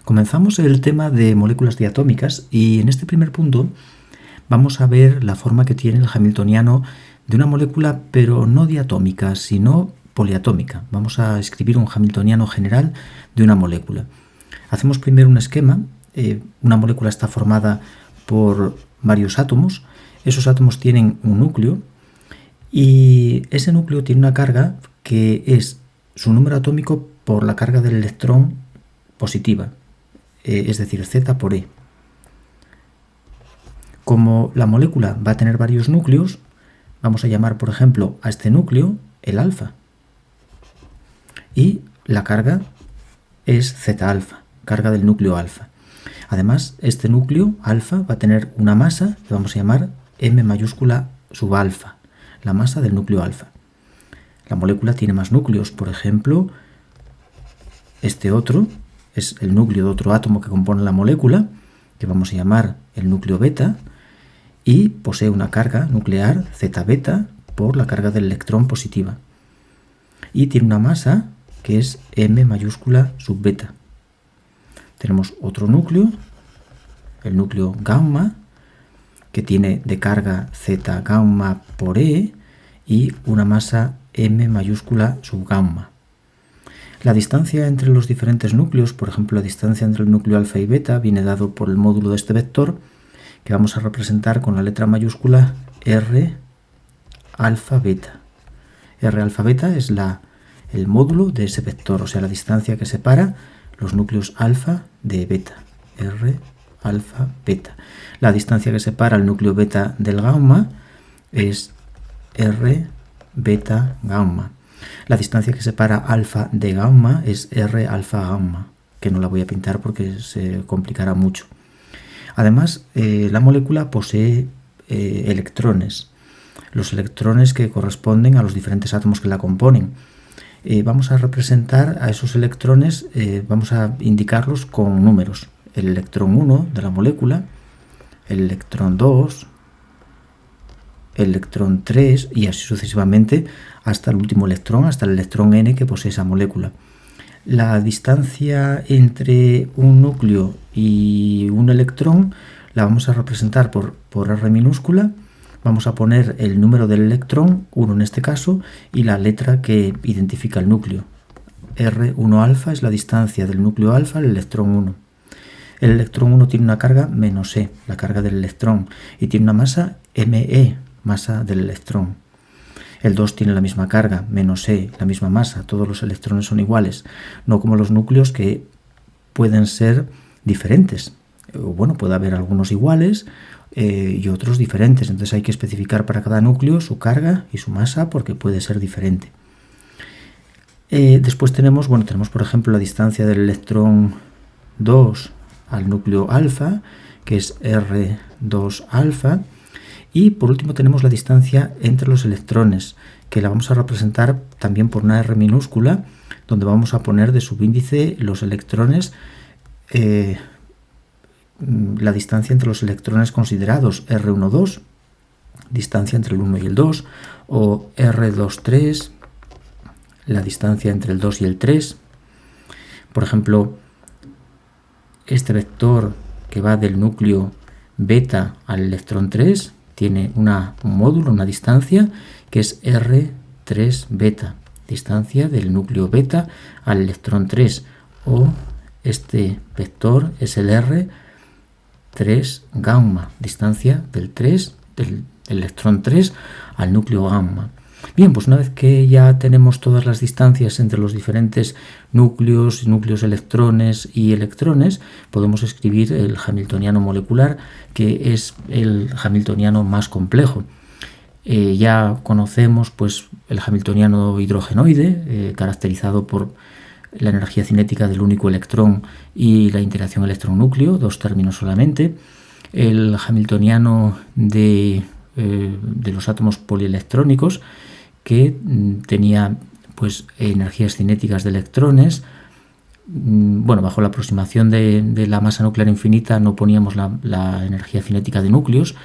Comenzamos el tema de moléculas diatómicas y en este primer punto vamos a ver la forma que tiene el hamiltoniano de una molécula, pero no diatómica, sino poliatómica. Vamos a escribir un hamiltoniano general de una molécula. Hacemos primero un esquema. Una molécula está formada por varios átomos. Esos átomos tienen un núcleo y ese núcleo tiene una carga que es su número atómico por la carga del electrón positiva, es decir, Z por E. Como la molécula va a tener varios núcleos, vamos a llamar, por ejemplo, a este núcleo el alfa. Y la carga es Z alfa, carga del núcleo alfa. Además, este núcleo alfa va a tener una masa que vamos a llamar M mayúscula sub alfa, la masa del núcleo alfa. La molécula tiene más núcleos, por ejemplo, este otro es el núcleo de otro átomo que compone la molécula, que vamos a llamar el núcleo beta, y posee una carga nuclear Z beta por la carga del electrón positiva. Y tiene una masa que es M mayúscula sub beta. Tenemos otro núcleo, el núcleo gamma, que tiene de carga Z gamma por E y una masa M mayúscula sub gamma. La distancia entre los diferentes núcleos, por ejemplo, la distancia entre el núcleo alfa y beta, viene dado por el módulo de este vector, que vamos a representar con la letra mayúscula R alfa beta. R alfa beta es el módulo de ese vector, o sea, la distancia que separa los núcleos alfa de beta. R alfa beta. La distancia que separa el núcleo beta del gamma es R beta gamma. La distancia que separa alfa de gamma es R alfa gamma, que no la voy a pintar porque se complicará mucho. Además, la molécula posee electrones, los electrones que corresponden a los diferentes átomos que la componen. Vamos a representar a esos electrones, vamos a indicarlos con números. El electrón 1 de la molécula, el electrón 2, el electrón 3 y así sucesivamente hasta el último electrón, hasta el electrón n que posee esa molécula. La distancia entre un núcleo y un electrón la vamos a representar por R minúscula. Vamos a poner el número del electrón, 1 en este caso, y la letra que identifica el núcleo. R1 alfa es la distancia del núcleo alfa al electrón 1. El electrón 1 tiene una carga menos E, la carga del electrón, y tiene una masa ME, masa del electrón. El 2 tiene la misma carga, menos E, la misma masa, todos los electrones son iguales, no como los núcleos que pueden ser diferentes. Bueno, puede haber algunos iguales y otros diferentes, entonces hay que especificar para cada núcleo su carga y su masa porque puede ser diferente. Después tenemos por ejemplo la distancia del electrón 2 al núcleo alfa, que es R2 alfa. Y por último tenemos la distancia entre los electrones, que la vamos a representar también por una R minúscula, donde vamos a poner de subíndice los electrones, la distancia entre los electrones considerados, R12, distancia entre el 1 y el 2, o R23, la distancia entre el 2 y el 3. Por ejemplo, este vector que va del núcleo beta al electrón 3, tiene un módulo, una distancia, que es R3 beta, distancia del núcleo beta al electrón 3, o este vector es el R3 gamma, distancia del electrón 3 al núcleo gamma. Bien, pues una vez que ya tenemos todas las distancias entre los diferentes núcleos, electrones y electrones, podemos escribir el hamiltoniano molecular, que es el hamiltoniano más complejo. Ya conocemos pues el hamiltoniano hidrogenoide, caracterizado por la energía cinética del único electrón y la interacción electrón-núcleo, 2 términos solamente. El hamiltoniano de los átomos polielectrónicos, que tenía pues energías cinéticas de electrones. Bajo la aproximación de la masa nuclear infinita no poníamos la energía cinética de núcleos,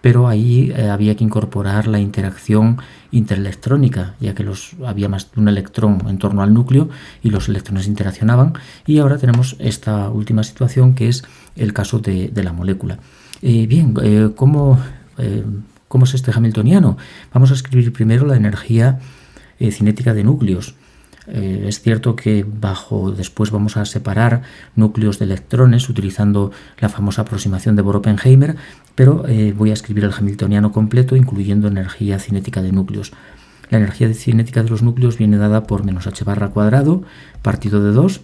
pero ahí había que incorporar la interacción interelectrónica, ya que había más de un electrón en torno al núcleo y los electrones interaccionaban, y ahora tenemos esta última situación que es el caso de la molécula. ¿Cómo es este hamiltoniano? Vamos a escribir primero la energía cinética de núcleos. Es cierto que después vamos a separar núcleos de electrones utilizando la famosa aproximación de Bohr-Oppenheimer, pero voy a escribir el hamiltoniano completo incluyendo energía cinética de núcleos. La energía cinética de los núcleos viene dada por menos h barra cuadrado partido de 2,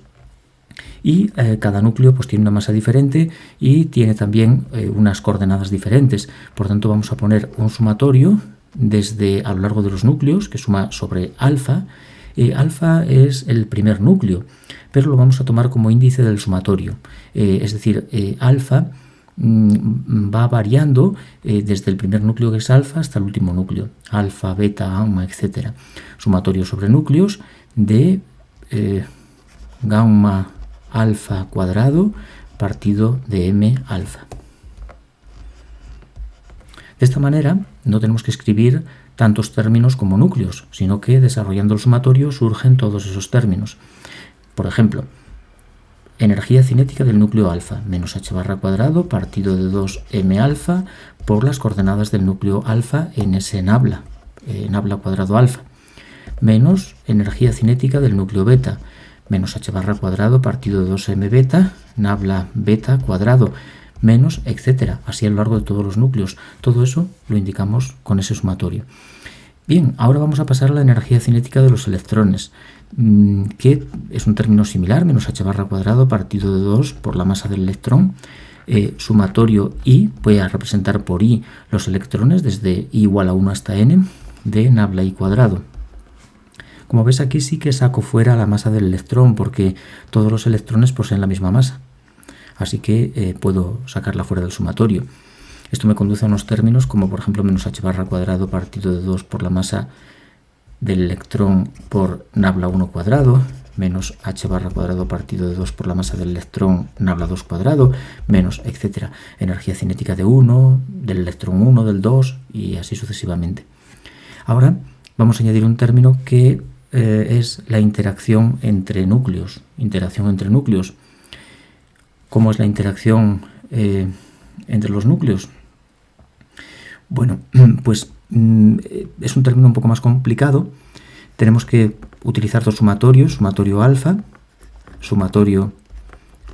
y cada núcleo pues tiene una masa diferente y tiene también unas coordenadas diferentes. Por tanto, vamos a poner un sumatorio a lo largo de los núcleos que suma sobre alfa. Alfa es el primer núcleo, pero lo vamos a tomar como índice del sumatorio. Es decir, alfa va variando desde el primer núcleo, que es alfa, hasta el último núcleo. Alfa, beta, gamma, etc. Sumatorio sobre núcleos de gamma alfa cuadrado partido de m alfa. De esta manera no tenemos que escribir tantos términos como núcleos, sino que desarrollando el sumatorio surgen todos esos términos. Por ejemplo, energía cinética del núcleo alfa, menos h barra cuadrado partido de 2m alfa por las coordenadas del núcleo alfa en ese nabla cuadrado alfa, menos energía cinética del núcleo beta, menos h barra cuadrado partido de 2m beta, nabla beta cuadrado, menos, etcétera, así a lo largo de todos los núcleos. Todo eso lo indicamos con ese sumatorio. Bien, ahora vamos a pasar a la energía cinética de los electrones, que es un término similar, menos h barra cuadrado partido de 2 por la masa del electrón, sumatorio I, voy a representar por I los electrones desde I igual a 1 hasta n de nabla I cuadrado. Como ves, aquí sí que saco fuera la masa del electrón porque todos los electrones poseen la misma masa. Así que puedo sacarla fuera del sumatorio. Esto me conduce a unos términos como por ejemplo menos h barra cuadrado partido de 2 por la masa del electrón por nabla 1 cuadrado, menos h barra cuadrado partido de 2 por la masa del electrón nabla 2 cuadrado, menos, etcétera. Energía cinética de 1, del electrón 1, del 2 y así sucesivamente. Ahora vamos a añadir un término que es la interacción entre núcleos. ¿Cómo es la interacción entre los núcleos? Bueno, pues es un término un poco más complicado. Tenemos que utilizar dos sumatorios, sumatorio alfa, sumatorio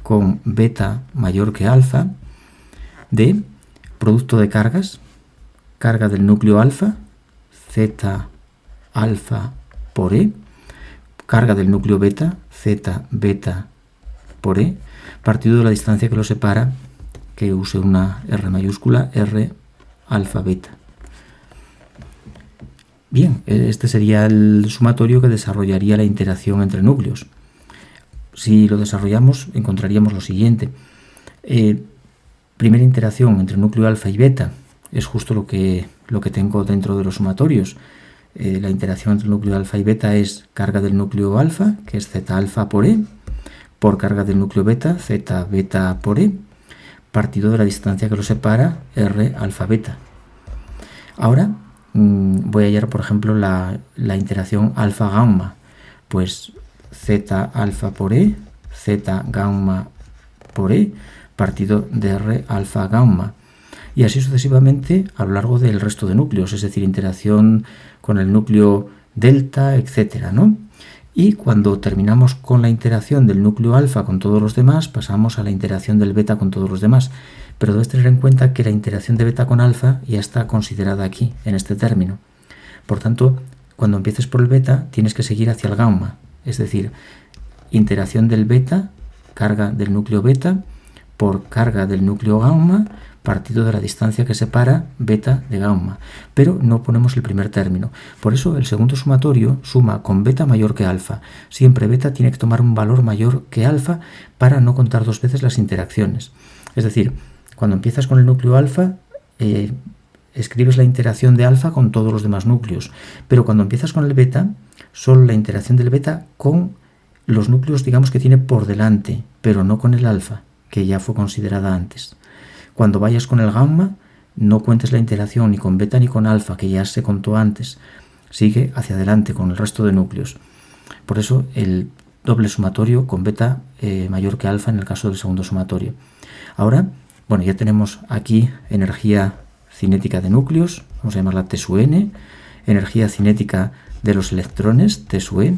con beta mayor que alfa, de producto de cargas, carga del núcleo alfa, z alfa por e, carga del núcleo beta, z beta por e, partido de la distancia que lo separa, que use una R mayúscula, R alfa beta. Bien, este sería el sumatorio que desarrollaría la interacción entre núcleos. Si lo desarrollamos, encontraríamos lo siguiente. Primera interacción entre núcleo alfa y beta es justo lo que tengo dentro de los sumatorios. La interacción entre el núcleo alfa y beta es carga del núcleo alfa, que es z alfa por e, por carga del núcleo beta, z beta por e, partido de la distancia que lo separa, r alfa beta. Ahora voy a hallar, por ejemplo, la interacción alfa gamma, pues z alfa por e, z gamma por e, partido de r alfa gamma. Y así sucesivamente a lo largo del resto de núcleos, es decir, interacción con el núcleo delta, etcétera, ¿no? Y cuando terminamos con la interacción del núcleo alfa con todos los demás, pasamos a la interacción del beta con todos los demás. Pero debes tener en cuenta que la interacción de beta con alfa ya está considerada aquí, en este término. Por tanto, cuando empieces por el beta, tienes que seguir hacia el gamma. Es decir, interacción del beta, carga del núcleo beta, por carga del núcleo gamma, partido de la distancia que separa beta de gamma. Pero no ponemos el primer término. Por eso el segundo sumatorio suma con beta mayor que alfa. Siempre beta tiene que tomar un valor mayor que alfa para no contar dos veces las interacciones. Es decir, cuando empiezas con el núcleo alfa, escribes la interacción de alfa con todos los demás núcleos. Pero cuando empiezas con el beta, solo la interacción del beta con los núcleos, digamos, que tiene por delante, pero no con el alfa, que ya fue considerada antes. Cuando vayas con el gamma, no cuentes la interacción ni con beta ni con alfa, que ya se contó antes. Sigue hacia adelante con el resto de núcleos. Por eso el doble sumatorio con beta mayor que alfa en el caso del segundo sumatorio. Ahora, bueno, ya tenemos aquí energía cinética de núcleos, vamos a llamarla T sub n, energía cinética de los electrones, T sub e,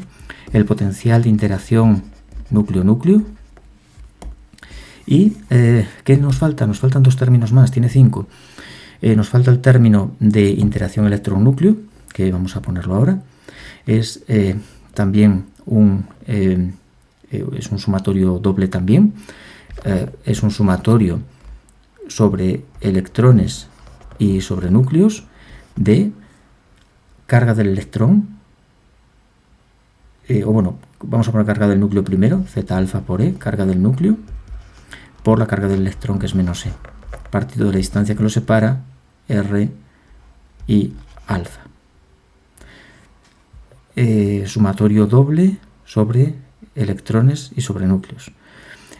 el potencial de interacción núcleo-núcleo. ¿Y qué nos falta? Nos faltan dos términos más, tiene 5. Nos falta el término de interacción electrón-núcleo, que vamos a ponerlo ahora. Es también es un sumatorio doble también. Es un sumatorio sobre electrones y sobre núcleos de carga del electrón, vamos a poner carga del núcleo primero, Z alfa por E, carga del núcleo, por la carga del electrón, que es menos E, partido de la distancia que lo separa, R y alfa. Sumatorio doble sobre electrones y sobre núcleos.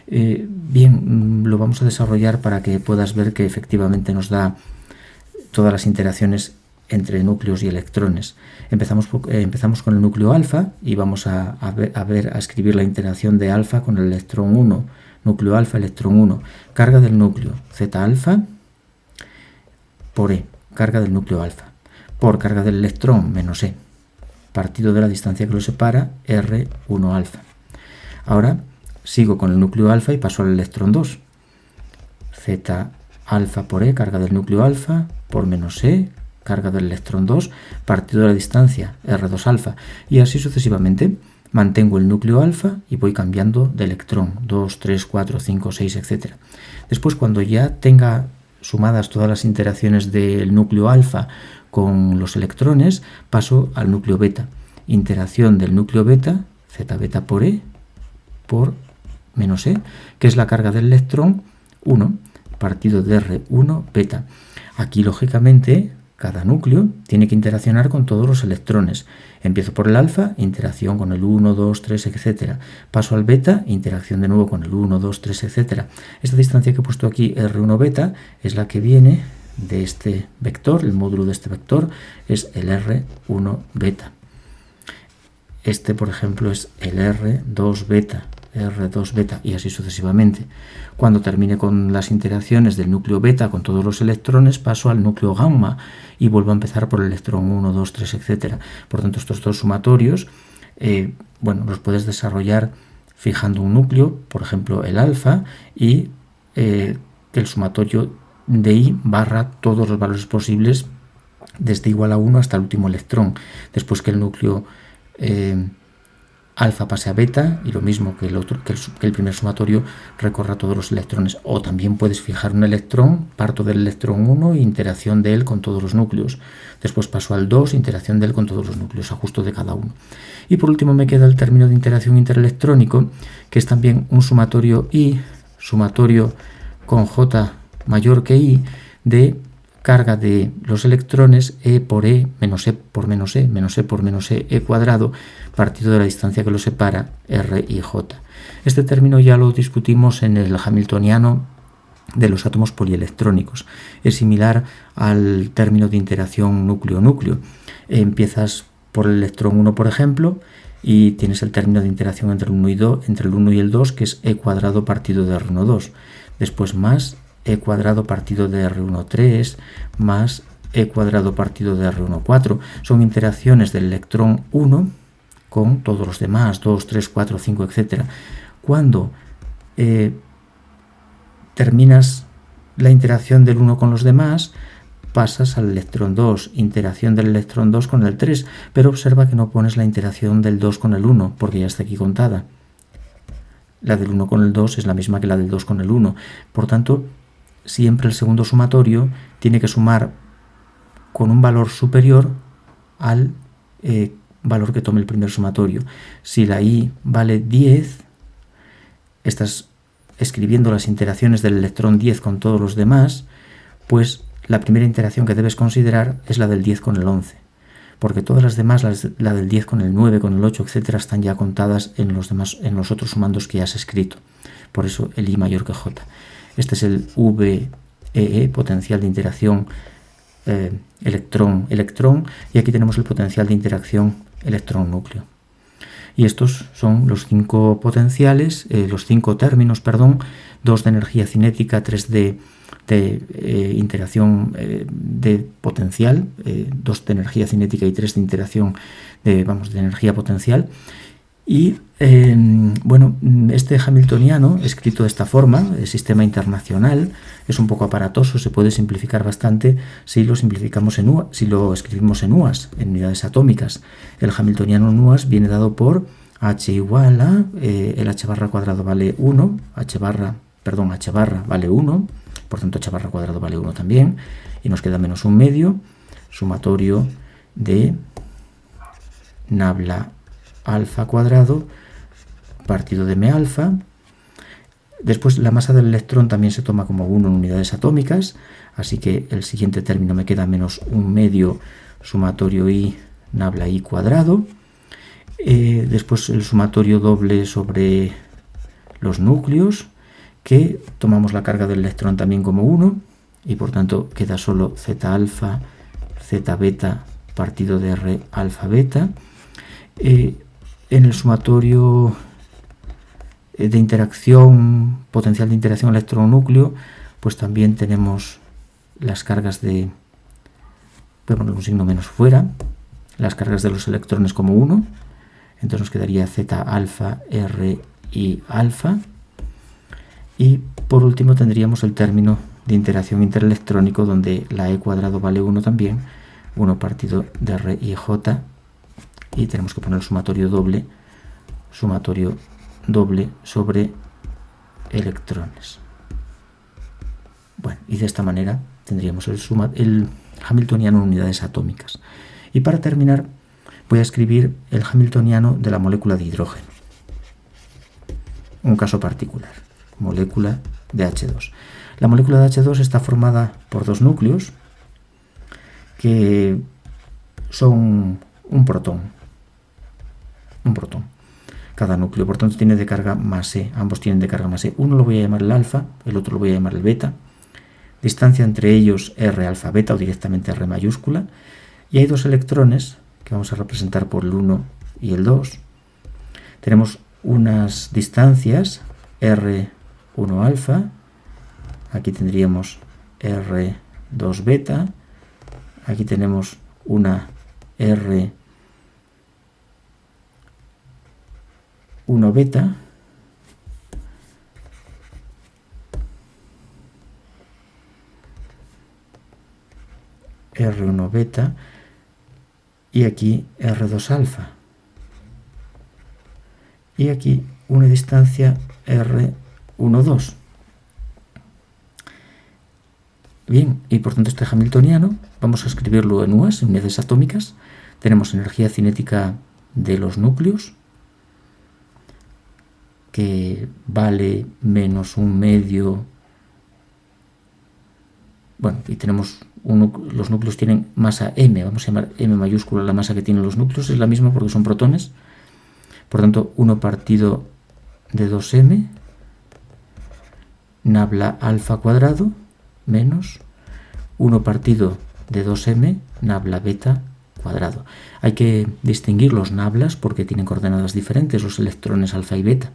Bien, lo vamos a desarrollar para que puedas ver que efectivamente nos da todas las interacciones entre núcleos y electrones. Empezamos con el núcleo alfa y vamos a escribir la interacción de alfa con el electrón 1, núcleo alfa, electrón 1, carga del núcleo Z alfa por E, carga del núcleo alfa, por carga del electrón menos E, partido de la distancia que lo separa, R1 alfa. Ahora sigo con el núcleo alfa y paso al electrón 2, Z alfa por E, carga del núcleo alfa, por menos E, carga del electrón 2, partido de la distancia, R2 alfa, y así sucesivamente. Mantengo el núcleo alfa y voy cambiando de electrón, 2, 3, 4, 5, 6, etc. Después, cuando ya tenga sumadas todas las interacciones del núcleo alfa con los electrones, paso al núcleo beta. Interacción del núcleo beta, Z beta por E, por menos E, que es la carga del electrón 1, partido de R1 beta. Aquí, lógicamente, cada núcleo tiene que interaccionar con todos los electrones. Empiezo por el alfa, interacción con el 1, 2, 3, etc. Paso al beta, interacción de nuevo con el 1, 2, 3, etc. Esta distancia que he puesto aquí, R1 beta, es la que viene de este vector, el módulo de este vector es el R1 beta. Este, por ejemplo, es el R2 beta. R2 beta y así sucesivamente. Cuando termine con las interacciones del núcleo beta con todos los electrones, paso al núcleo gamma y vuelvo a empezar por el electrón 1, 2, 3, etc. Por tanto, estos dos sumatorios, los puedes desarrollar fijando un núcleo, por ejemplo el alfa, y que el sumatorio de I barra todos los valores posibles desde igual a 1 hasta el último electrón. Después que el núcleo alfa pase a beta y lo mismo que el primer sumatorio recorra todos los electrones. O también puedes fijar un electrón, parto del electrón 1 e interacción de él con todos los núcleos. Después paso al 2, interacción de él con todos los núcleos, ajusto de cada uno. Y por último me queda el término de interacción interelectrónico, que es también un sumatorio I, sumatorio con J mayor que I, de carga de los electrones E por E, menos E por menos E, menos E por menos E, E cuadrado, partido de la distancia que lo separa, R y J. Este término ya lo discutimos en el hamiltoniano de los átomos polielectrónicos. Es similar al término de interacción núcleo-núcleo. Empiezas por el electrón 1, por ejemplo, y tienes el término de interacción entre el 1 y el 2, que es E cuadrado partido de R1, 2. Después más E cuadrado partido de R1, 3, más E cuadrado partido de R1, 4. Son interacciones del electrón 1 con todos los demás, 2, 3, 4, 5, etc. Cuando terminas la interacción del 1 con los demás, pasas al electrón 2, interacción del electrón 2 con el 3, pero observa que no pones la interacción del 2 con el 1, porque ya está aquí contada. La del 1 con el 2 es la misma que la del 2 con el 1. Por tanto, siempre el segundo sumatorio tiene que sumar con un valor superior al valor que tome el primer sumatorio. Si la I vale 10, estás escribiendo las interacciones del electrón 10 con todos los demás, pues la primera interacción que debes considerar es la del 10 con el 11, porque todas las demás, la del 10 con el 9, con el 8, etc., están ya contadas en los otros sumandos que ya has escrito. Por eso el I mayor que J. Este es el V EE, potencial de interacción electrón-electrón, y aquí tenemos el potencial de interacción electrón-núcleo. Y estos son los 5 potenciales, los 5 términos, perdón, 2 de energía cinética, 3 de interacción de potencial, 2 de energía cinética y 3 de interacción de energía potencial. Y bueno, este hamiltoniano, escrito de esta forma, el sistema internacional, es un poco aparatoso, se puede simplificar bastante si lo simplificamos si lo escribimos en UAS, en unidades atómicas. El hamiltoniano en UAS viene dado por H igual a el H barra cuadrado vale 1, H barra vale 1, por tanto H barra cuadrado vale 1 también, y nos queda menos un medio, sumatorio de nabla alfa cuadrado partido de m alfa. Después la masa del electrón también se toma como 1 en unidades atómicas, así que el siguiente término me queda menos un medio sumatorio i nabla i cuadrado. Después el sumatorio doble sobre los núcleos, que tomamos la carga del electrón también como 1, y por tanto queda solo z alfa, z beta partido de r alfa beta. En el sumatorio de interacción, potencial de interacción electrón-núcleo, pues también tenemos las cargas de, voy a poner un signo menos fuera, las cargas de los electrones como 1, entonces nos quedaría z alfa, r y alfa. Y por último tendríamos el término de interacción interelectrónico, donde la e cuadrado vale 1 también, 1 partido de r y j, y tenemos que poner el sumatorio doble sobre electrones. Bueno, y de esta manera tendríamos el hamiltoniano en unidades atómicas. Y para terminar voy a escribir el hamiltoniano de la molécula de hidrógeno. Un caso particular, molécula de H2. La molécula de H2 está formada por 2 núcleos que son un protón. Cada núcleo, por tanto, tiene de carga más e. Ambos tienen de carga más e. Uno lo voy a llamar el alfa, el otro lo voy a llamar el beta. Distancia entre ellos R alfa beta o directamente R mayúscula. Y hay 2 electrones que vamos a representar por el 1 y el 2. Tenemos unas distancias R1 alfa. Aquí tendríamos R2 beta. Aquí tenemos una R1 beta, R1 beta, y aquí R2 alfa, y aquí una distancia R1 2. Bien, y por tanto este hamiltoniano vamos a escribirlo en UAS, en unidades atómicas. Tenemos energía cinética de los núcleos, que vale menos un medio. Bueno, y tenemos los núcleos tienen masa m, vamos a llamar m mayúscula la masa que tienen los núcleos, es la misma porque son protones. Por tanto, 1 partido de 2m nabla alfa cuadrado menos 1 partido de 2m nabla beta cuadrado. Hay que distinguir los nablas porque tienen coordenadas diferentes, los electrones alfa y beta.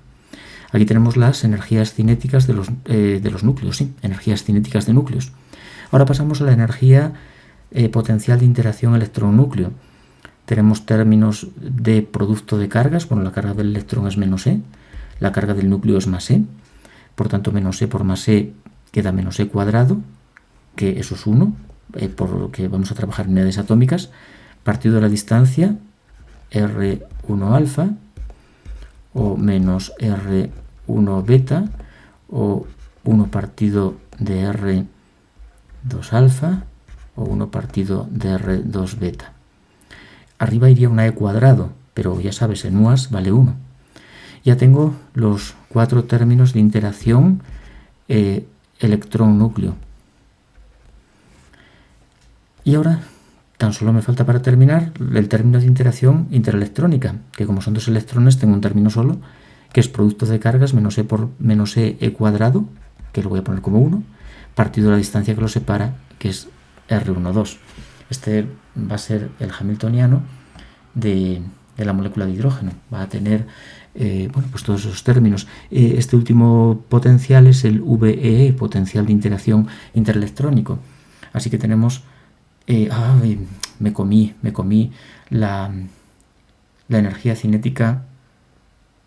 Aquí tenemos las energías cinéticas de los núcleos, sí, energías cinéticas de núcleos. Ahora pasamos a la energía potencial de interacción electrón-núcleo. Tenemos términos de producto de cargas, bueno, la carga del electrón es menos e, la carga del núcleo es más e, por tanto menos e por más e queda menos e cuadrado, que eso es 1, por lo que vamos a trabajar en unidades atómicas, partido de la distancia R1 alfa, o menos R1 beta, o 1 partido de R2 alfa, o 1 partido de R2 beta. Arriba iría una e cuadrado, pero ya sabes, en UAS vale 1. Ya tengo los 4 términos de interacción electrón-núcleo. Y ahora tan solo me falta para terminar el término de interacción interelectrónica, que como son 2 electrones tengo un término solo, que es producto de cargas menos e por menos e cuadrado, que lo voy a poner como 1, partido la distancia que lo separa, que es R12. Este va a ser el hamiltoniano de la molécula de hidrógeno. Va a tener pues todos esos términos. Este último potencial es el VEE, potencial de interacción interelectrónico. Así que tenemos... me comí la energía cinética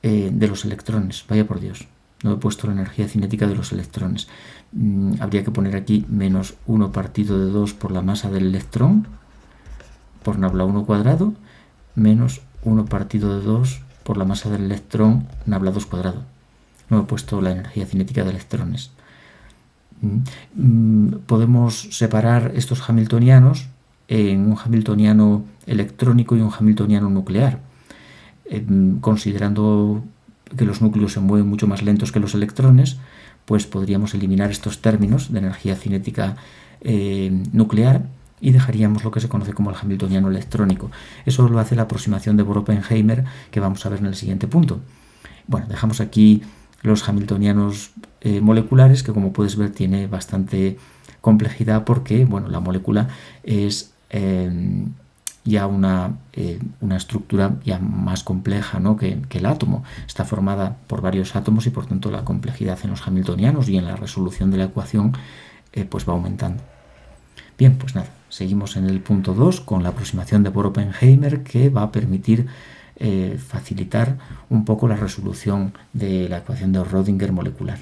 de los electrones. Vaya por Dios, no he puesto la energía cinética de los electrones. Habría que poner aquí menos 1 partido de 2 por la masa del electrón por nabla 1 cuadrado menos 1 partido de 2 por la masa del electrón nabla 2 cuadrado. No he puesto la energía cinética de electrones. Podemos separar estos hamiltonianos en un hamiltoniano electrónico y un hamiltoniano nuclear, considerando que los núcleos se mueven mucho más lentos que los electrones, pues podríamos eliminar estos términos de energía cinética nuclear y dejaríamos lo que se conoce como el hamiltoniano electrónico. Eso lo hace la aproximación de Bohr-Oppenheimer, que vamos a ver en el siguiente punto. Bueno, dejamos aquí los hamiltonianos moleculares, que como puedes ver tiene bastante complejidad porque bueno, la molécula es ya una estructura ya más compleja, ¿no? que el átomo. Está formada por varios átomos y por tanto la complejidad en los hamiltonianos y en la resolución de la ecuación pues va aumentando. Bien, pues nada, seguimos en el punto 2 con la aproximación de Bohr-Oppenheimer, que va a permitir facilitar un poco la resolución de la ecuación de Rödinger molecular.